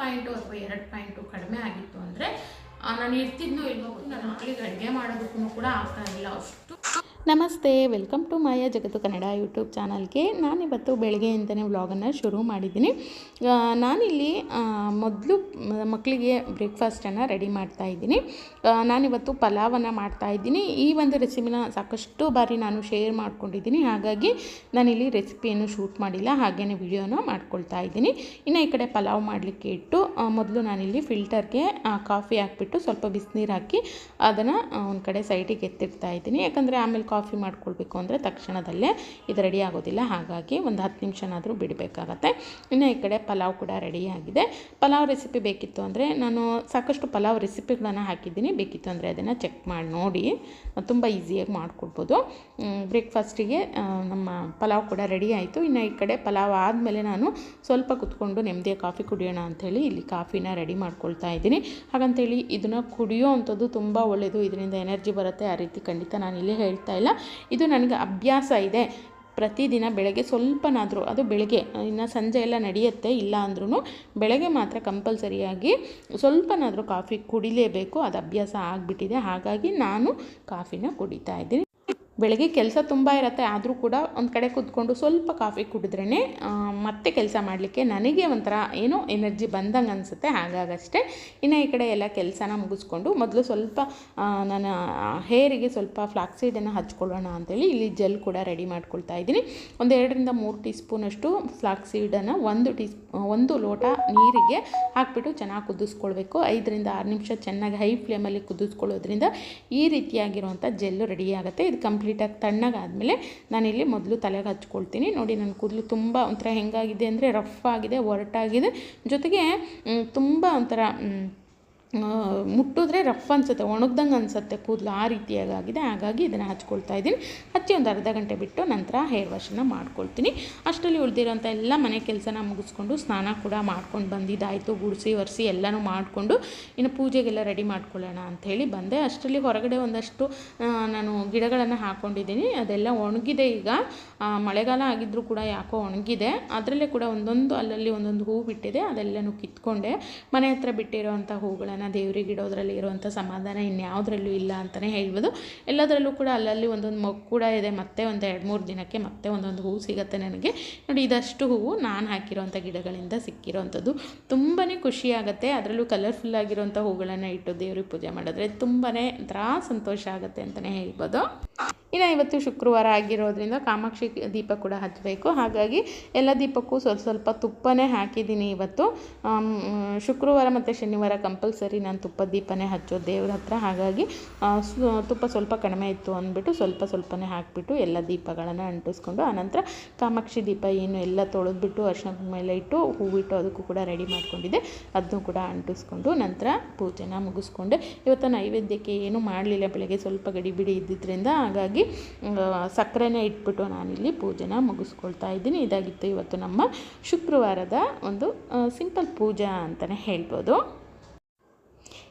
Point ಅಥವಾ 2 point ಕಡಿಮೆ ಆಗಿತ್ತು ಅಂದರೆ ನಾನು ಇರ್ತಿದ್ನೋ ಇಲ್ವೋ ನನ್ನ ಮಕ್ಕಳಿಗೆ ಅಡುಗೆ ಮಾಡೋದಕ್ಕೂ ಕೂಡ ಆಗ್ತಾ ಇಲ್ಲ ಅಷ್ಟು. ನಮಸ್ತೆ, ವೆಲ್ಕಮ್ ಟು ಮಾಯಾ ಜಗತ್ತು ಕನ್ನಡ ಯೂಟ್ಯೂಬ್ ಚಾನಲ್ಗೆ. ನಾನಿವತ್ತು ಬೆಳಗ್ಗೆಯಿಂದನೇ ವ್ಲಾಗನ್ನು ಶುರು ಮಾಡಿದ್ದೀನಿ. ನಾನಿಲ್ಲಿ ಮೊದಲು ಮಕ್ಕಳಿಗೆ ಬ್ರೇಕ್ಫಾಸ್ಟನ್ನು ರೆಡಿ ಮಾಡ್ತಾಯಿದ್ದೀನಿ. ನಾನಿವತ್ತು ಪಲಾವನ್ನು ಮಾಡ್ತಾಯಿದ್ದೀನಿ. ಈ ಒಂದು ರೆಸಿಪಿನ ಸಾಕಷ್ಟು ಬಾರಿ ನಾನು ಶೇರ್ ಮಾಡ್ಕೊಂಡಿದ್ದೀನಿ, ಹಾಗಾಗಿ ನಾನಿಲ್ಲಿ ರೆಸಿಪಿಯನ್ನು ಶೂಟ್ ಮಾಡಿಲ್ಲ, ಹಾಗೆಯೇ ವಿಡಿಯೋನ ಮಾಡ್ಕೊಳ್ತಾ ಇದ್ದೀನಿ. ಇನ್ನು ಈ ಕಡೆ ಪಲಾವ್ ಮಾಡಲಿಕ್ಕೆ ಇಟ್ಟು ಮೊದಲು ನಾನಿಲ್ಲಿ ಫಿಲ್ಟರ್ಗೆ ಕಾಫಿ ಹಾಕ್ಬಿಟ್ಟು ಸ್ವಲ್ಪ ಬಿಸಿನೀರು ಹಾಕಿ ಅದನ್ನು ಒಂದು ಕಡೆ ಸೈಡಿಗೆ ಎತ್ತಿಡ್ತಾ ಇದ್ದೀನಿ. ಯಾಕಂದರೆ ಆಮೇಲೆ ಕಾಫಿ ಮಾಡ್ಕೊಳ್ಬೇಕು ಅಂದರೆ ತಕ್ಷಣದಲ್ಲೇ ಇದು ರೆಡಿ ಆಗೋದಿಲ್ಲ, ಹಾಗಾಗಿ ಒಂದು 10 ನಿಮಿಷನಾದರೂ ಬಿಡಬೇಕಾಗತ್ತೆ. ಇನ್ನು ಈ ಕಡೆ ಪಲಾವ್ ಕೂಡ ರೆಡಿಯಾಗಿದೆ. ಪಲಾವ್ ರೆಸಿಪಿ ಬೇಕಿತ್ತು ಅಂದರೆ ನಾನು ಸಾಕಷ್ಟು ಪಲಾವ್ ರೆಸಿಪಿಗಳನ್ನು ಹಾಕಿದ್ದೀನಿ, ಬೇಕಿತ್ತು ಅಂದರೆ ಅದನ್ನು ಚೆಕ್ ಮಾಡಿ ನೋಡಿ, ತುಂಬ ಈಸಿಯಾಗಿ ಮಾಡ್ಕೊಡ್ಬೋದು. ಬ್ರೇಕ್ಫಾಸ್ಟಿಗೆ ನಮ್ಮ ಪಲಾವ್ ಕೂಡ ರೆಡಿ ಆಯಿತು. ಇನ್ನು ಈ ಕಡೆ ಪಲಾವ್ ಆದಮೇಲೆ ನಾನು ಸ್ವಲ್ಪ ಕುತ್ಕೊಂಡು ನೆಮ್ಮದಿಯ ಕಾಫಿ ಕುಡಿಯೋಣ ಅಂಥೇಳಿ ಇಲ್ಲಿ ಕಾಫಿನ ರೆಡಿ ಮಾಡ್ಕೊಳ್ತಾ ಇದ್ದೀನಿ. ಹಾಗಂತೇಳಿ ಇದನ್ನು ಕುಡಿಯೋ ಅಂಥದ್ದು ತುಂಬ ಒಳ್ಳೆಯದು, ಇದರಿಂದ ಎನರ್ಜಿ ಬರುತ್ತೆ, ಆ ರೀತಿ ಖಂಡಿತ ನಾನು ಇಲ್ಲಿ ಹೇಳ್ತಾ ಇಲ್ಲ. ಇದು ನನಗೆ ಅಭ್ಯಾಸ ಇದೆ. ಪ್ರತಿದಿನ ಬೆಳಗ್ಗೆ ಸ್ವಲ್ಪನಾದರೂ, ಅದು ಬೆಳಗ್ಗೆ, ಇನ್ನು ಸಂಜೆ ಎಲ್ಲ ನಡೆಯುತ್ತೆ, ಇಲ್ಲ ಅಂದ್ರೂ ಬೆಳಗ್ಗೆ ಮಾತ್ರ ಕಂಪಲ್ಸರಿಯಾಗಿ ಸ್ವಲ್ಪನಾದರೂ ಕಾಫಿ ಕುಡಿಲೇಬೇಕು, ಅದು ಅಭ್ಯಾಸ ಆಗಿಬಿಟ್ಟಿದೆ. ಹಾಗಾಗಿ ನಾನು ಕಾಫಿನ ಕುಡಿತಾ ಇದ್ದೀನಿ. ಬೆಳಗ್ಗೆ ಕೆಲಸ ತುಂಬ ಇರುತ್ತೆ, ಆದರೂ ಕೂಡ ಒಂದು ಕಡೆ ಕೂತ್ಕೊಂಡು ಸ್ವಲ್ಪ ಕಾಫಿ ಕುಡಿದ್ರೇ ಮತ್ತೆ ಕೆಲಸ ಮಾಡಲಿಕ್ಕೆ ನನಗೆ ಒಂಥರ ಏನೋ ಎನರ್ಜಿ ಬಂದಂಗೆ ಅನಿಸುತ್ತೆ, ಹಾಗಾಗಷ್ಟೇ. ಇನ್ನು ಈ ಕಡೆ ಎಲ್ಲ ಕೆಲಸನ ಮುಗಿಸ್ಕೊಂಡು ಮೊದಲು ಸ್ವಲ್ಪ ನಾನು ಹೇರಿಗೆ ಸ್ವಲ್ಪ ಫ್ಲಾಕ್ಸೀಡನ್ನು ಹಚ್ಕೊಳ್ಳೋಣ ಅಂಥೇಳಿ ಇಲ್ಲಿ ಜೆಲ್ ಕೂಡ ರೆಡಿ ಮಾಡ್ಕೊಳ್ತಾ ಇದ್ದೀನಿ. ಒಂದು 2 ರಿಂದ 3 ಟೀ ಸ್ಪೂನಷ್ಟು ಫ್ಲಾಕ್ಸೀಡನ್ನು 1 ಲೋಟ ನೀರಿಗೆ ಹಾಕಿಬಿಟ್ಟು ಚೆನ್ನಾಗಿ ಕುದಿಸ್ಕೊಳ್ಬೇಕು. 5 ರಿಂದ 6 ನಿಮಿಷ ಚೆನ್ನಾಗಿ ಹೈ ಫ್ಲೇಮಲ್ಲಿ ಕುದಿಸ್ಕೊಳ್ಳೋದ್ರಿಂದ ಈ ರೀತಿಯಾಗಿರುವಂಥ ಜೆಲ್ಲು ರೆಡಿಯಾಗುತ್ತೆ. ಇದು ಕಂಪ್ಲೀಟಾಗಿ ತಣ್ಣಗಾದಮೇಲೆ ನಾನಿಲ್ಲಿ ಮೊದಲು ತಲೆಗೆ ಹಚ್ಕೊಳ್ತೀನಿ. ನೋಡಿ, ನನ್ನ ಕೂದಲು ತುಂಬ ಒಂಥರ ಹೆಂಗಾಗಿದೆ ಅಂದರೆ ರಫ್ ಆಗಿದೆ, ಒರಟಾಗಿದೆ, ಜೊತೆಗೆ ತುಂಬ ಒಂಥರ ಮುಟ್ಟಿದ್ರೆ ರಫ್ ಅನಿಸುತ್ತೆ, ಒಣಗ್ದಂಗೆ ಅನಿಸುತ್ತೆ ಕೂದಲು, ಆ ರೀತಿಯಾಗಿದೆ. ಹಾಗಾಗಿ ಇದನ್ನು ಹಚ್ಕೊಳ್ತಾ ಇದ್ದೀನಿ. ಹಚ್ಚಿ ಒಂದು ಅರ್ಧ ಗಂಟೆ ಬಿಟ್ಟು ನಂತರ ಹೇರ್ ವಾಶನ್ನು ಮಾಡ್ಕೊಳ್ತೀನಿ. ಅಷ್ಟರಲ್ಲಿ ಉಳಿದಿರೋಂಥ ಎಲ್ಲ ಮನೆ ಕೆಲಸನ ಮುಗಿಸ್ಕೊಂಡು ಸ್ನಾನ ಕೂಡ ಮಾಡ್ಕೊಂಡು ಬಂದಿದ್ದಾಯಿತು. ಗುಡಿಸಿ ಒರೆಸಿ ಎಲ್ಲನೂ ಮಾಡಿಕೊಂಡು ಇನ್ನು ಪೂಜೆಗೆಲ್ಲ ರೆಡಿ ಮಾಡ್ಕೊಳ್ಳೋಣ ಅಂಥೇಳಿ ಬಂದೆ. ಅಷ್ಟರಲ್ಲಿ ಹೊರಗಡೆ ಒಂದಷ್ಟು ನಾನು ಗಿಡಗಳನ್ನು ಹಾಕ್ಕೊಂಡಿದ್ದೀನಿ, ಅದೆಲ್ಲ ಒಣಗಿದೆ. ಈಗ ಮಳೆಗಾಲ ಆಗಿದ್ದರೂ ಕೂಡ ಯಾಕೋ ಒಣಗಿದೆ. ಅದರಲ್ಲೇ ಕೂಡ ಒಂದೊಂದು ಅಲ್ಲಲ್ಲಿ ಒಂದೊಂದು ಹೂ ಬಿಟ್ಟಿದೆ, ಅದೆಲ್ಲನೂ ಕಿತ್ಕೊಂಡೆ. ಮನೆ ಹತ್ರ ಬಿಟ್ಟಿರೋವಂಥ ಹೂಗಳನ್ನು ದೇವರಿಗೆ ಇಡೋದ್ರಲ್ಲಿ ಇರುವಂಥ ಸಮಾಧಾನ ಇನ್ಯಾವುದ್ರಲ್ಲೂ ಇಲ್ಲ ಅಂತಲೇ ಹೇಳ್ಬೋದು. ಎಲ್ಲದರಲ್ಲೂ ಕೂಡ ಅಲ್ಲಲ್ಲಿ ಒಂದೊಂದು ಮೊಗ್ಗು ಕೂಡ ಇದೆ. ಮತ್ತೆ ಒಂದು 2-3 ದಿನಕ್ಕೆ ಮತ್ತೆ ಒಂದೊಂದು ಹೂ ಸಿಗುತ್ತೆ ನನಗೆ. ನೋಡಿ, ಇದಷ್ಟು ಹೂವು ನಾನು ಹಾಕಿರೋವಂಥ ಗಿಡಗಳಿಂದ ಸಿಕ್ಕಿರೋವಂಥದ್ದು. ತುಂಬಾ ಖುಷಿಯಾಗುತ್ತೆ. ಅದರಲ್ಲೂ ಕಲರ್ಫುಲ್ ಆಗಿರೋವಂಥ ಹೂಗಳನ್ನು ಇಟ್ಟು ದೇವ್ರಿಗೆ ಪೂಜೆ ಮಾಡಿದ್ರೆ ತುಂಬಾ ಒಂಥರ ಸಂತೋಷ ಆಗುತ್ತೆ ಅಂತಲೇ ಹೇಳ್ಬೋದು. ಇನ್ನು ಇವತ್ತು ಶುಕ್ರವಾರ ಆಗಿರೋದ್ರಿಂದ ಕಾಮಾಕ್ಷಿ ದೀಪ ಕೂಡ ಹಚ್ಚಬೇಕು, ಹಾಗಾಗಿ ಎಲ್ಲ ದೀಪಕ್ಕೂ ಸ್ವಲ್ಪ ತುಪ್ಪನೇ ಹಾಕಿದ್ದೀನಿ ಇವತ್ತು. ಶುಕ್ರವಾರ ಮತ್ತು ಶನಿವಾರ ಕಂಪಲ್ಸರಿ ನಾನು ತುಪ್ಪದ ದೀಪನೇ ಹಚ್ಚೋದು ದೇವ್ರ ಹತ್ರ, ಹಾಗಾಗಿ ತುಪ್ಪ ಸ್ವಲ್ಪ ಕಡಿಮೆ ಇತ್ತು ಅಂದ್ಬಿಟ್ಟು ಸ್ವಲ್ಪನೇ ಹಾಕಿಬಿಟ್ಟು ಎಲ್ಲ ದೀಪಗಳನ್ನು ಅಂಟಿಸ್ಕೊಂಡು, ಆನಂತರ ಕಾಮಾಕ್ಷಿ ದೀಪ ಏನು ಎಲ್ಲ ತೊಳೆದ್ಬಿಟ್ಟು ಅರಿಶಿನ ಮೇಲೆ ಇಟ್ಟು ಹೂವಿಟ್ಟು ಅದಕ್ಕೂ ಕೂಡ ರೆಡಿ ಮಾಡ್ಕೊಂಡಿದ್ದೆ, ಅದನ್ನು ಕೂಡ ಅಂಟಿಸ್ಕೊಂಡು ನಂತರ ಪೂಜೆನ ಮುಗಿಸ್ಕೊಂಡೆ. ಇವತ್ತು ನೈವೇದ್ಯಕ್ಕೆ ಏನೂ ಮಾಡಲಿಲ್ಲ, ಬೆಳಗ್ಗೆ ಸ್ವಲ್ಪ ಗಡಿಬಿಡಿ ಇದ್ದಿದ್ದರಿಂದ, ಹಾಗಾಗಿ ಸಕ್ಕರೆನೇ ಇಟ್ಬಿಟ್ಟು ನಾನಿಲ್ಲಿ ಪೂಜೆನ ಮುಗಿಸ್ಕೊಳ್ತಾ ಇದ್ದೀನಿ. ಇದಾಗಿತ್ತು ಇವತ್ತು ನಮ್ಮ ಶುಕ್ರವಾರದ ಒಂದು ಸಿಂಪಲ್ ಪೂಜಾ ಅಂತಲೇ ಹೇಳ್ಬೋದು.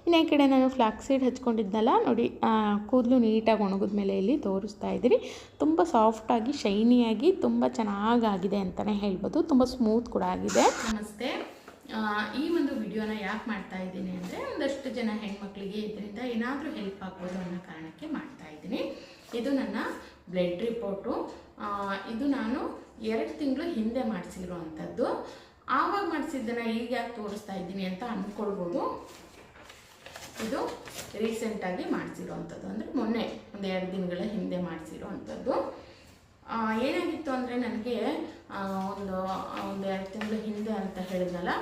ಇನ್ನು ಈ ಕಡೆ ನಾನು ಫ್ಲಾಕ್ಸೀಡ್ ಹಚ್ಕೊಂಡಿದ್ನಲ್ಲ, ನೋಡಿ ಕೂದಲು ನೀಟಾಗಿ ಒಣಗಿದ ಮೇಲೆ ಇಲ್ಲಿ ತೋರಿಸ್ತಾ ಇದ್ದೀನಿ. ತುಂಬ ಸಾಫ್ಟಾಗಿ ಶೈನಿಯಾಗಿ ತುಂಬ ಚೆನ್ನಾಗಾಗಿದೆ ಅಂತಲೇ ಹೇಳ್ಬೋದು, ತುಂಬ ಸ್ಮೂತ್ ಕೂಡ ಆಗಿದೆ. ನಮಸ್ತೆ. ಈ ಒಂದು ವಿಡಿಯೋನ ಯಾಕೆ ಮಾಡ್ತಾ ಇದ್ದೀನಿ ಅಂದರೆ, ಒಂದಷ್ಟು ಜನ ಹೆಣ್ಮಕ್ಳಿಗೆ ಇದರಿಂದ ಏನಾದರೂ ಹೆಲ್ಪ್ ಆಗ್ಬೋದು ಅನ್ನೋ ಕಾರಣಕ್ಕೆ ಮಾಡ್ತಾ ಇದ್ದೀನಿ. ಇದು ನನ್ನ ಬ್ಲಡ್ ರಿಪೋರ್ಟು. ಇದು ನಾನು 2 ತಿಂಗಳು ಹಿಂದೆ ಮಾಡಿಸಿರುವಂಥದ್ದು. ಆವಾಗ ಮಾಡಿಸಿದ್ದನ್ನು ಈಗ ಯಾಕೆ ತೋರಿಸ್ತಾ ಇದ್ದೀನಿ ಅಂತ ಅಂದ್ಕೊಳ್ಬೋದು. ಇದು ರೀಸೆಂಟಾಗಿ ಮಾಡಿಸಿರೋವಂಥದ್ದು, ಅಂದರೆ ಮೊನ್ನೆ ಒಂದು 2 ದಿನಗಳ ಹಿಂದೆ ಮಾಡಿಸಿರೋವಂಥದ್ದು. ಏನಾಗಿತ್ತು ಅಂದರೆ, ನನಗೆ ಒಂದು 2 ತಿಂಗಳ ಹಿಂದೆ ಅಂತ ಹೇಳಿದ್ನಲ್ಲ,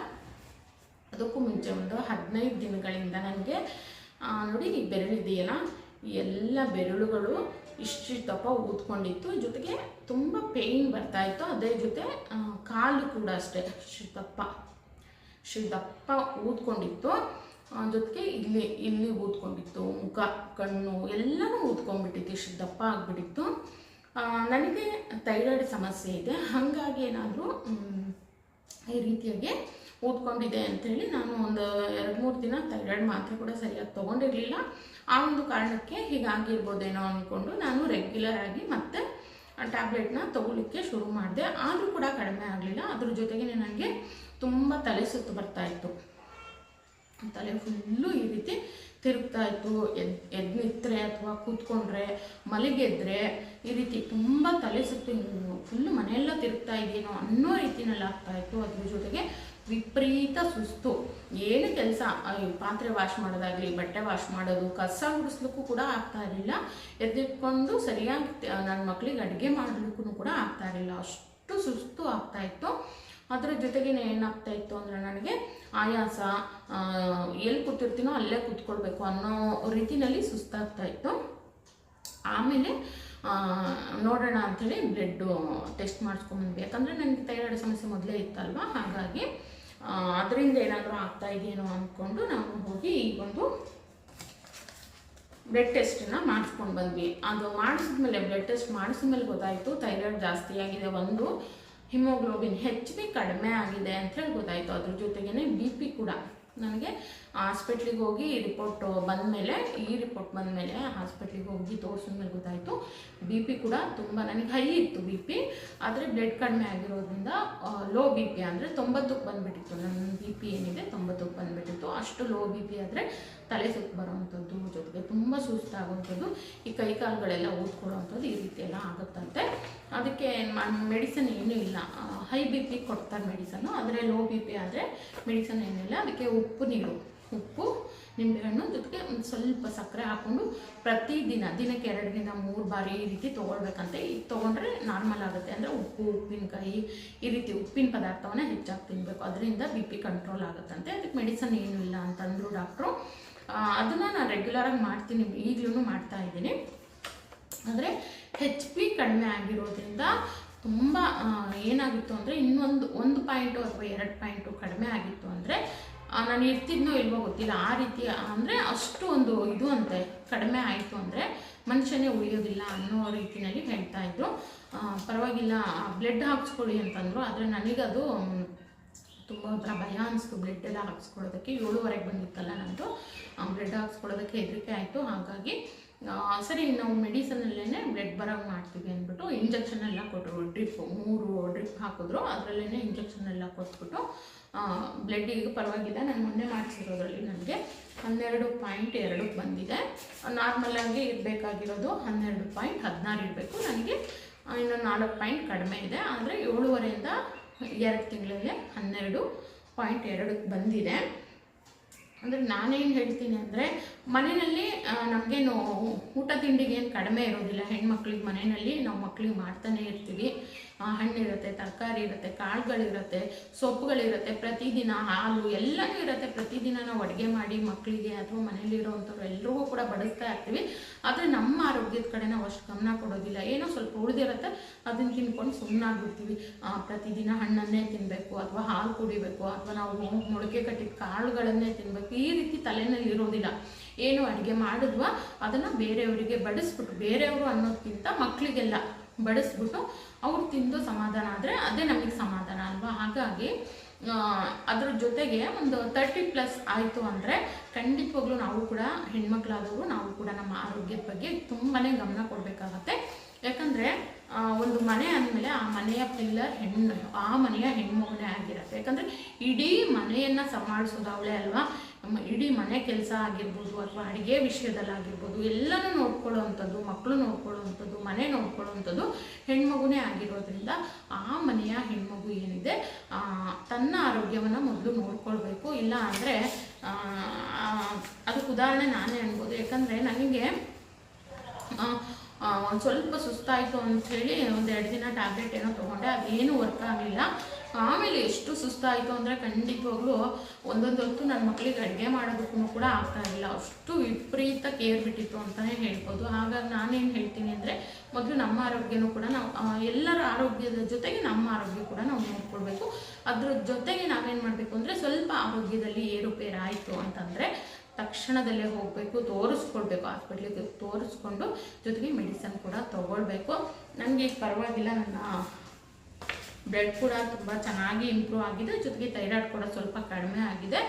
ಅದಕ್ಕೂ ಮುಂಚೆ ಒಂದು 15 ದಿನಗಳಿಂದ ನನಗೆ ನೋಡಿ, ಈ ಬೆರಳಿದೆಯಲ್ಲ, ಎಲ್ಲ ಬೆರಳುಗಳು ಇಷ್ಟು ದಪ್ಪ ಊದ್ಕೊಂಡಿತ್ತು, ಜೊತೆಗೆ ತುಂಬ ಪೇಯ್ನ್ ಬರ್ತಾಯಿತ್ತು. ಅದೇ ಜೊತೆ ಕಾಲು ಕೂಡ ಅಷ್ಟೇ ಇಷ್ಟು ದಪ್ಪ ಊದ್ಕೊಂಡಿತ್ತು, ಜೊತೆಗೆ ಇಲ್ಲಿ ಊದ್ಕೊಂಡಿತ್ತು, ಮುಖ, ಕಣ್ಣು ಎಲ್ಲನೂ ಊದ್ಕೊಂಡ್ಬಿಟ್ಟಿತ್ತು, ಇಷ್ಟು ದಪ್ಪ ಆಗಿಬಿಟ್ಟಿತ್ತು. ನನಗೆ ಥೈರಾಯ್ಡ್ ಸಮಸ್ಯೆ ಇದೆ, ಹಾಗಾಗಿ ಏನಾದರೂ ಈ ರೀತಿಯಾಗಿ ಊದ್ಕೊಂಡಿದೆ ಅಂಥೇಳಿ ನಾನು ಒಂದು 2-3 ದಿನ ಥೈರಾಯ್ಡ್ ಮಾತ್ರೆ ಕೂಡ ಸರಿಯಾಗಿ ತೊಗೊಂಡಿರಲಿಲ್ಲ. ಆ ಒಂದು ಕಾರಣಕ್ಕೆ ಹೀಗಾಗಿರ್ಬೋದೇನೋ ಅಂದ್ಕೊಂಡು ನಾನು ರೆಗ್ಯುಲರ್ ಆಗಿ ಮತ್ತೆ ಟ್ಯಾಬ್ಲೆಟ್ನ ತೊಗೊಳ್ಳಿಕ್ಕೆ ಶುರು ಮಾಡಿದೆ. ಆದರೂ ಕೂಡ ಕಡಿಮೆ ಆಗಲಿಲ್ಲ. ಅದ್ರ ಜೊತೆಗೆ ನನಗೆ ತುಂಬ ತಲೆ ಸುತ್ತು ಬರ್ತಾಯಿತ್ತು. ತಲೆ ಫುಲ್ಲು ಈ ರೀತಿ ತಿರುಗ್ತಾ ಇತ್ತು. ಎದ್ದು ನಿಂತರೆ ಅಥವಾ ಕೂತ್ಕೊಂಡ್ರೆ ಮಲಗಿದ್ರೆ ಈ ರೀತಿ ತುಂಬ ತಲೆ ಸುತ್ತು ಫುಲ್ಲು ಮನೆಯೆಲ್ಲ ತಿರುಗ್ತಾ ಇದೆಯೇನೋ ಅನ್ನೋ ರೀತಿನಲ್ಲಿ ಆಗ್ತಾಯಿತ್ತು. ಅದ್ರ ಜೊತೆಗೆ ವಿಪರೀತ ಸುಸ್ತು. ಏನು ಕೆಲಸ, ಪಾತ್ರೆ ವಾಶ್ ಮಾಡೋದಾಗಲಿ, ಬಟ್ಟೆ ವಾಶ್ ಮಾಡೋದು, ಕಸ ಗುಡಿಸ್ಲಿಕ್ಕೂ ಕೂಡ ಆಗ್ತಾ ಇರಲಿಲ್ಲ. ಎದ್ದಿಟ್ಕೊಂಡು ಸರಿಯಾಗಿ ನನ್ನ ಮಕ್ಕಳಿಗೆ ಅಡುಗೆ ಮಾಡಲಿಕ್ಕೂ ಕೂಡ ಆಗ್ತಾ ಇರಲಿಲ್ಲ. ಅಷ್ಟು ಸುಸ್ತು ಆಗ್ತಾಯಿತ್ತು. ಅದರ ಜೊತೆಗೆ ಏನಾಗ್ತಾ ಇತ್ತು ಅಂದರೆ ನನಗೆ ಆಯಾಸ, ಎಲ್ಲಿ ಕೂತಿರ್ತೀನೋ ಅಲ್ಲೇ ಕೂತ್ಕೊಳ್ಬೇಕು ಅನ್ನೋ ರೀತಿಯಲ್ಲಿ ಸುಸ್ತಾಗ್ತಾ ಇತ್ತು. ಆಮೇಲೆ ನೋಡೋಣ ಅಂಥೇಳಿ ಬ್ಲಡ್ಡು ಟೆಸ್ಟ್ ಮಾಡಿಸ್ಕೊಂಬಂದ್ವಿ. ಯಾಕಂದರೆ ನನಗೆ ಥೈರಾಯ್ಡ್ ಸಮಸ್ಯೆ ಮೊದಲೇ ಇತ್ತಲ್ವ, ಹಾಗಾಗಿ ಅದರಿಂದ ಏನಾದರೂ ಆಗ್ತಾ ಇದೆಯೇನೋ ಅಂದ್ಕೊಂಡು ನಾವು ಹೋಗಿ ಈಗೊಂದು ಬ್ಲಡ್ ಟೆಸ್ಟನ್ನು ಮಾಡಿಸ್ಕೊಂಡು ಬಂದ್ವಿ. ಅದು ಮಾಡಿಸಿದ್ಮೇಲೆ ಬ್ಲಡ್ ಟೆಸ್ಟ್ ಮಾಡಿಸಿದ್ಮೇಲೆ ಗೊತ್ತಾಯಿತು ಥೈರಾಯ್ಡ್ ಜಾಸ್ತಿ ಆಗಿದೆ. ಒಂದು ಹಿಮೋಗ್ಲೋಬಿನ್ HB ಕಡಿಮೆ ಆಗಿದೆ ಅಂಥೇಳಿ ಗೊತ್ತಾಯಿತು. ಅದ್ರ ಜೊತೆಗೇ BP ಕೂಡ ನನಗೆ ಹಾಸ್ಪಿಟ್ಲಿಗೆ ಹೋಗಿ ರಿಪೋರ್ಟ್ ಬಂದಮೇಲೆ ಹಾಸ್ಪಿಟ್ಲಿಗೆ ಹೋಗಿ ತೋರಿಸಿದ್ಮೇಲೆ ಗೊತ್ತಾಯಿತು BP ಕೂಡ ತುಂಬ ನನಗೆ ಹೈ ಇತ್ತು BP. ಆದರೆ ಬ್ಲಡ್ ಕಡಿಮೆ ಆಗಿರೋದ್ರಿಂದ ಲೋ BP ಅಂದರೆ 90ಕ್ಕೆ ಬಂದುಬಿಟ್ಟಿತ್ತು. ನನ್ನ BP ಏನಿದೆ 90ಕ್ಕೆ ಬಂದುಬಿಟ್ಟಿತ್ತು. ಅಷ್ಟು ಲೋ BP ಆದರೆ ತಲೆ ಸುತ್ತು ಬರೋವಂಥದ್ದು, ಜೊತೆಗೆ ತುಂಬ ಸುಸ್ತಾಗುವಂಥದ್ದು, ಈ ಕೈ ಕಾಲುಗಳೆಲ್ಲ ಊದ್ಕೊಳ್ಳೋವಂಥದ್ದು ಈ ರೀತಿ ಎಲ್ಲ ಆಗುತ್ತಂತೆ. ಅದಕ್ಕೆ ಮೆಡಿಸನ್ ಏನೂ ಇಲ್ಲ. ಹೈ BP ಕೊಡ್ತಾರೆ ಮೆಡಿಸನ್ನು, ಆದರೆ ಲೋ BP ಆದರೆ ಮೆಡಿಸನ್ ಏನಿಲ್ಲ. ಅದಕ್ಕೆ ಉಪ್ಪು ನೀರು, ಉಪ್ಪು, ನಿಂಬೆಹಣ್ಣು ಜೊತೆಗೆ ಒಂದು ಸ್ವಲ್ಪ ಸಕ್ಕರೆ ಹಾಕ್ಕೊಂಡು ಪ್ರತಿದಿನ ದಿನಕ್ಕೆ 2ರಿಂದ 3 ಬಾರಿ ಈ ರೀತಿ ತೊಗೊಳ್ಬೇಕಂತೆ. ಈಗ ತೊಗೊಂಡ್ರೆ ನಾರ್ಮಲ್ ಆಗುತ್ತೆ. ಅಂದರೆ ಉಪ್ಪು, ಉಪ್ಪಿನಕಾಯಿ ಈ ರೀತಿ ಉಪ್ಪಿನ ಪದಾರ್ಥವನ್ನು ಹೆಚ್ಚಾಗಿ ತಿನ್ನಬೇಕು. ಅದರಿಂದ BP ಕಂಟ್ರೋಲ್ ಆಗುತ್ತಂತೆ. ಅದಕ್ಕೆ ಮೆಡಿಸನ್ ಏನೂ ಇಲ್ಲ ಅಂತಂದರು ಡಾಕ್ಟ್ರು. ಅದನ್ನು ನಾನು ರೆಗ್ಯುಲರಾಗಿ ಮಾಡ್ತೀನಿ, ಈಗಲೂ ಮಾಡ್ತಾ ಇದ್ದೀನಿ. ಆದರೆ HB ಕಡಿಮೆ ಆಗಿರೋದ್ರಿಂದ ತುಂಬ ಏನಾಗಿತ್ತು ಅಂದರೆ ಒಂದು ಪಾಯಿಂಟು ಅಥವಾ 2 ಪಾಯಿಂಟು ಕಡಿಮೆ ಆಗಿತ್ತು ಅಂದರೆ ನಾನು ಇರ್ತಿದ್ನೋ ಇಲ್ವೋ ಗೊತ್ತಿಲ್ಲ. ಆ ರೀತಿ ಅಂದರೆ ಅಷ್ಟು ಒಂದು ಇದು ಅಂತೆ, ಕಡಿಮೆ ಆಯಿತು ಅಂದರೆ ಮನುಷ್ಯನೇ ಉಳಿಯೋದಿಲ್ಲ ಅನ್ನೋ ರೀತಿಯಲ್ಲಿ ಹೇಳ್ತಾಯಿದ್ರು. ಪರವಾಗಿಲ್ಲ ಬ್ಲಡ್ ಹಾಕ್ಸ್ಕೊಳ್ಳಿ ಅಂತಂದರು. ಆದರೆ ನನಗದು ತುಂಬ ಒಂಥರ ಭಯ ಅನಿಸ್ತು ಬ್ಲಡ್ ಎಲ್ಲ ಹಾಕ್ಸ್ಕೊಳ್ಳೋದಕ್ಕೆ. 7:15 ಬಂದಿತ್ತಲ್ಲ ನಂದು, ಬ್ಲಡ್ ಹಾಕ್ಸ್ಕೊಳ್ಳೋದಕ್ಕೆ ಹೆದರಿಕೆ ಆಯಿತು. ಹಾಗಾಗಿ ಸರಿ ನಾವು ಮೆಡಿಸನಲ್ಲೇ ಬ್ಲಡ್ ಬರೋಂಗೆ ಮಾಡ್ತೀವಿ ಅಂದ್ಬಿಟ್ಟು ಇಂಜೆಕ್ಷನ್ ಎಲ್ಲ ಕೊಟ್ಟರು. 3 ಡ್ರಿಪ್ ಹಾಕಿದ್ರು. ಅದರಲ್ಲೇ ಇಂಜೆಕ್ಷನ್ ಎಲ್ಲ ಕೊಟ್ಬಿಟ್ಟು ಬ್ಲಡ್ ಈಗ ಪರವಾಗಿಲ್ಲ. ನಾನು ಮೊನ್ನೆ ಮಾಡಿಸಿರೋದ್ರಲ್ಲಿ ನನಗೆ 12.2 ಬಂದಿದೆ. ನಾರ್ಮಲಾಗಿ ಇರಬೇಕಾಗಿರೋದು 12.16 ಇರಬೇಕು. ನನಗೆ ಇನ್ನು 4 ಪಾಯಿಂಟ್ ಕಡಿಮೆ ಇದೆ. ಆದರೆ 7.5ರಿಂದ 2 ತಿಂಗಳಲ್ಲಿ 12.2 ಬಂದಿದೆ. ಅಂದರೆ ನಾನೇನು ಹೇಳ್ತೀನಿ ಅಂದರೆ ಮನೆಯಲ್ಲಿ ನಮಗೇನು ಊಟ ತಿಂಡಿಗೆ ಏನು ಕಡಿಮೆ ಇರೋದಿಲ್ಲ. ಹೆಣ್ಮಕ್ಳಿಗೆ ಮನೆಯಲ್ಲಿ ನಾವು ಮಕ್ಳಿಗೆ ಮಾಡ್ತಾನೆ ಇರ್ತೀವಿ. ಹಣ್ಣಿರುತ್ತೆ, ತರಕಾರಿ ಇರುತ್ತೆ, ಕಾಳುಗಳಿರುತ್ತೆ, ಸೊಪ್ಪುಗಳಿರುತ್ತೆ, ಪ್ರತಿದಿನ ಹಾಲು ಎಲ್ಲನೂ ಇರುತ್ತೆ. ಪ್ರತಿದಿನ ನಾವು ಅಡುಗೆ ಮಾಡಿ ಮಕ್ಕಳಿಗೆ ಅಥವಾ ಮನೇಲಿರೋವಂಥವ್ರು ಎಲ್ರಿಗೂ ಕೂಡ ಬಡಿಸ್ತಾ ಇರ್ತೀವಿ. ಆದರೆ ನಮ್ಮ ಆರೋಗ್ಯದ ಕಡೆ ನಾವು ಅಷ್ಟು ಗಮನ ಕೊಡೋದಿಲ್ಲ. ಏನೋ ಸ್ವಲ್ಪ ಉಳಿದಿರುತ್ತೆ ಅದನ್ನು ತಿನ್ಕೊಂಡು ಸುಮ್ಮನಾಗ್ಬಿಡ್ತೀವಿ. ಪ್ರತಿದಿನ ಹಣ್ಣನ್ನೇ ತಿನ್ನಬೇಕು ಅಥವಾ ಹಾಲು ಕುಡಿಬೇಕು ಅಥವಾ ನಾವು ಮೊಳಕೆ ಕಟ್ಟಿದ ಕಾಳುಗಳನ್ನೇ ತಿನ್ನಬೇಕು, ಈ ರೀತಿ ತಲೆಯಲ್ಲಿ ಇರೋದಿಲ್ಲ. ಏನು ಅಡುಗೆ ಮಾಡಿದ್ವಾ ಅದನ್ನು ಬೇರೆಯವರಿಗೆ ಬಡಿಸ್ಬಿಟ್ಟು, ಬೇರೆಯವರು ಅನ್ನೋದಕ್ಕಿಂತ ಮಕ್ಕಳಿಗೆಲ್ಲ ಬಡಿಸ್ಬಿಟ್ಟು ಅವ್ರು ತಿಂದು ಸಮಾಧಾನ ಆದರೆ ಅದೇ ನಮಗೆ ಸಮಾಧಾನ ಅಲ್ವಾ. ಹಾಗಾಗಿ ಅದ್ರ ಜೊತೆಗೆ ಒಂದು 30+ ಆಯಿತು ಅಂದರೆ ಖಂಡಿತವಾಗ್ಲೂ ನಾವು ಕೂಡ ಹೆಣ್ಮಕ್ಳಾದವರು ನಾವು ಕೂಡ ನಮ್ಮ ಆರೋಗ್ಯದ ಬಗ್ಗೆ ತುಂಬಾ ಗಮನ ಕೊಡಬೇಕಾಗತ್ತೆ. ಯಾಕಂದರೆ ಒಂದು ಮನೆ ಅಂದಮೇಲೆ ಆ ಮನೆಯ ಪಿಲ್ಲರ್ ಆ ಮನೆಯ ಹೆಣ್ಮಗುನೇ ಆಗಿರುತ್ತೆ. ಯಾಕಂದರೆ ಇಡೀ ಮನೆಯನ್ನು ಸಂಭಾಳಿಸೋದು ಅವಳೇ ಅಲ್ವಾ. ಇಡೀ ಮನೆ ಕೆಲಸ ಆಗಿರ್ಬೋದು ಅಥವಾ ಅಡುಗೆ ವಿಷಯದಲ್ಲಾಗಿರ್ಬೋದು ಎಲ್ಲನೂ ನೋಡ್ಕೊಳ್ಳೋವಂಥದ್ದು, ಮಕ್ಕಳು ನೋಡ್ಕೊಳ್ಳೋವಂಥದ್ದು, ಮನೆ ನೋಡ್ಕೊಳ್ಳೋವಂಥದ್ದು ಹೆಣ್ಮಗುನೇ ಆಗಿರೋದ್ರಿಂದ ಆ ಮನೆಯ ಹೆಣ್ಮಗು ಏನಿದೆ ತನ್ನ ಆರೋಗ್ಯವನ್ನು ಮೊದಲು ನೋಡ್ಕೊಳ್ಬೇಕು. ಇಲ್ಲ ಅಂದರೆ ಅದಕ್ಕೆ ಉದಾಹರಣೆ ನಾನೇ ಅನ್ಬೋದು. ಯಾಕಂದರೆ ನನಗೆ ಒಂದು ಸ್ವಲ್ಪ ಸುಸ್ತಾಯಿತು ಅಂಥೇಳಿ 1-2 ದಿನ ಟ್ಯಾಬ್ಲೆಟ್ ಏನೋ ತೊಗೊಂಡೆ, ಅದೇನು ವರ್ಕ್ ಆಗಲಿಲ್ಲ. ಆಮೇಲೆ ಎಷ್ಟು ಸುಸ್ತಾಯಿತು ಅಂದರೆ ಖಂಡಿತವಾಗ್ಲೂ ಒಂದೊಂದು ಹೊತ್ತು ನನ್ನ ಮಕ್ಕಳಿಗೆ ಅಡುಗೆ ಮಾಡೋದಕ್ಕೂ ಕೂಡ ಆಗ್ತಾಯಿರಲಿಲ್ಲ. ಅಷ್ಟು ವಿಪರೀತ ಕೇರ್ ಬಿಟ್ಟಿತ್ತು ಅಂತಲೇ ಹೇಳ್ಬೋದು. ಹಾಗಾಗಿ ನಾನೇನು ಹೇಳ್ತೀನಿ ಅಂದರೆ ಮೊದಲು ನಮ್ಮ ಆರೋಗ್ಯನೂ ಕೂಡ ನಾವು ಎಲ್ಲರ ಆರೋಗ್ಯದ ಜೊತೆಗೆ ನಮ್ಮ ಆರೋಗ್ಯ ಕೂಡ ನಾವು ನೋಡ್ಕೊಳ್ಬೇಕು. ಅದ್ರ ಜೊತೆಗೆ ನಾವೇನು ಮಾಡಬೇಕು ಅಂದರೆ ಸ್ವಲ್ಪ ಆರೋಗ್ಯದಲ್ಲಿ ಏರುಪೇರು ಆಯಿತು ಅಂತಂದರೆ ತಕ್ಷಣದಲ್ಲೇ ಹೋಗಬೇಕು, ತೋರಿಸ್ಕೊಳ್ಬೇಕು, ಹಾಸ್ಪಿಟ್ಲಿಗೆ ತೋರಿಸ್ಕೊಂಡು ಜೊತೆಗೆ ಮೆಡಿಸನ್ ಕೂಡ ತೊಗೊಳ್ಬೇಕು. ನನಗೆ ಈಗ ಪರವಾಗಿಲ್ಲ, ನನ್ನ ಬ್ಲಡ್ ಕೂಡ ತುಂಬ ಚೆನ್ನಾಗಿ ಇಂಪ್ರೂವ್ ಆಗಿದೆ. ಜೊತೆಗೆ ಥೈರಾಯ್ಡ್ ಕೂಡ ಸ್ವಲ್ಪ ಕಡಿಮೆ ಆಗಿದೆ.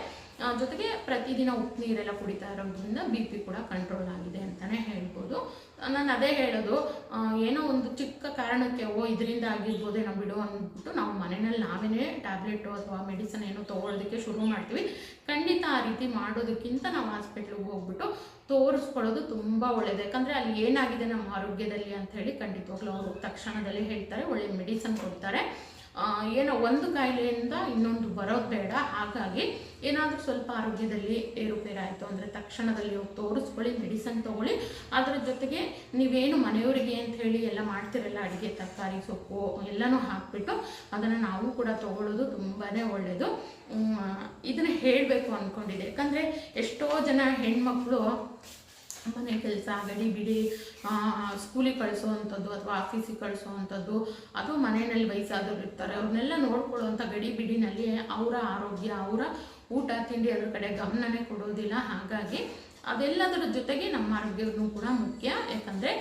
ಜೊತೆಗೆ ಪ್ರತಿದಿನ ಉಪ್ಪು ನೀರೆಲ್ಲ ಕುಡಿತಾ ಇರೋದ್ರಿಂದ BP ಕೂಡ ಕಂಟ್ರೋಲ್ ಆಗಿದೆ ಅಂತಲೇ ಹೇಳ್ಬೋದು. ನಾನು ಅದೇ ಹೇಳೋದು, ಏನೋ ಒಂದು ಚಿಕ್ಕ ಕಾರಣಕ್ಕೆ ಇದರಿಂದ ಆಗಿರ್ಬೋದೇನೋ ಬಿಡು ಅಂದ್ಬಿಟ್ಟು ನಾವು ಮನೆಯಲ್ಲಿ ನಾವೇ ಟ್ಯಾಬ್ಲೆಟು ಅಥವಾ ಮೆಡಿಸನ್ ಏನೋ ತೊಗೊಳೋದಕ್ಕೆ ಶುರು ಮಾಡ್ತೀವಿ. ಖಂಡಿತ ಆ ರೀತಿ ಮಾಡೋದಕ್ಕಿಂತ ನಾವು ಹಾಸ್ಪಿಟ್ಲಿಗೆ ಹೋಗ್ಬಿಟ್ಟು ತೋರಿಸ್ಕೊಳ್ಳೋದು ತುಂಬ ಒಳ್ಳೆಯದು. ಯಾಕಂದರೆ ಅಲ್ಲಿ ಏನಾಗಿದೆ ನಮ್ಮ ಆರೋಗ್ಯದಲ್ಲಿ ಅಂತ ಹೇಳಿ ಖಂಡಿತವಾಗ್ಲೂ ಅವರು ತಕ್ಷಣದಲ್ಲಿ ಹೇಳ್ತಾರೆ, ಒಳ್ಳೆ ಮೆಡಿಸನ್ ಕೊಡ್ತಾರೆ. ಏನೋ ಒಂದು ಕಾಯಿಲೆಯಿಂದ ಇನ್ನೊಂದು ಬರೋದು ಬೇಡ. ಹಾಗಾಗಿ ಏನಾದರೂ ಸ್ವಲ್ಪ ಆರೋಗ್ಯದಲ್ಲಿ ಏರುಪೇರಾಯಿತು ಅಂದರೆ ತಕ್ಷಣದಲ್ಲಿ ಹೋಗಿ ತೋರಿಸ್ಕೊಳ್ಳಿ, ಮೆಡಿಸನ್ ತೊಗೊಳ್ಳಿ. ಅದರ ಜೊತೆಗೆ ನೀವೇನು ಮನೆಯವರಿಗೆ ಅಂತ ಹೇಳಿ ಎಲ್ಲ ಮಾಡ್ತಿರಲ್ಲ, ಅಡುಗೆ ತರಕಾರಿ ಸೊಪ್ಪು ಎಲ್ಲನೂ ಹಾಕಿಬಿಟ್ಟು ಅದನ್ನು ನಾವು ಕೂಡ ತೊಗೊಳ್ಳೋದು ತುಂಬಾ ಒಳ್ಳೆಯದು. ಇದನ್ನು ಹೇಳಬೇಕು ಅಂದ್ಕೊಂಡಿದ್ದೆ. ಯಾಕಂದರೆ ಎಷ್ಟೋ ಜನ ಹೆಣ್ಮಕ್ಳು ಮನೆ ಕೆಲಸ ಗಡಿಬಿಡಿ, ಸ್ಕೂಲಿಗೆ ಕಳಿಸೋವಂಥದ್ದು ಅಥವಾ ಆಫೀಸಿಗೆ ಕಳಿಸೋವಂಥದ್ದು ಅಥವಾ ಮನೆಯಲ್ಲಿ ವಯಸ್ಸಾದವ್ರು ಇರ್ತಾರೆ, ಅವ್ರನ್ನೆಲ್ಲ ನೋಡ್ಕೊಳ್ಳೋವಂಥ ಗಡಿಬಿಡಿನಲ್ಲಿ ಅವರ ಆರೋಗ್ಯ, ಅವರ ಊಟ ತಿಂಡಿ ಅದ್ರ ಕಡೆ ಗಮನನೇ ಕೊಡೋದಿಲ್ಲ. ಹಾಗಾಗಿ ಅದೆಲ್ಲದರ ಜೊತೆಗೆ ನಮ್ಮ ಆರೋಗ್ಯವೂ ಕೂಡ ಮುಖ್ಯ. ಯಾಕಂದರೆ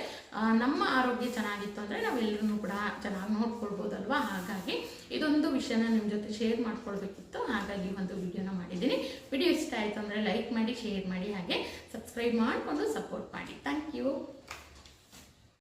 ನಮ್ಮ ಆರೋಗ್ಯ ಚೆನ್ನಾಗಿತ್ತು ಅಂದರೆ ನಾವೆಲ್ಲರೂ ಕೂಡ ಚೆನ್ನಾಗಿ ನೋಡ್ಕೊಳ್ಬೋದಲ್ವ. ಹಾಗಾಗಿ ಇದೊಂದು ವಿಷಯನ ನಿಮ್ಮ ಜೊತೆ ಶೇರ್ ಮಾಡ್ಕೊಳ್ಬೇಕಿತ್ತು. ಹಾಗಾಗಿ ಒಂದು ವಿಡಿಯೋನ ಮಾಡಿದ್ದೀನಿ. ವಿಡಿಯೋ ಇಷ್ಟ ಆಯಿತು ಅಂದರೆ ಲೈಕ್ ಮಾಡಿ, ಶೇರ್ ಮಾಡಿ, ಹಾಗೆ ಸಬ್ಸ್ಕ್ರೈಬ್ ಮಾಡಿಕೊಂಡು ಸಪೋರ್ಟ್ ಮಾಡಿ. Thank you.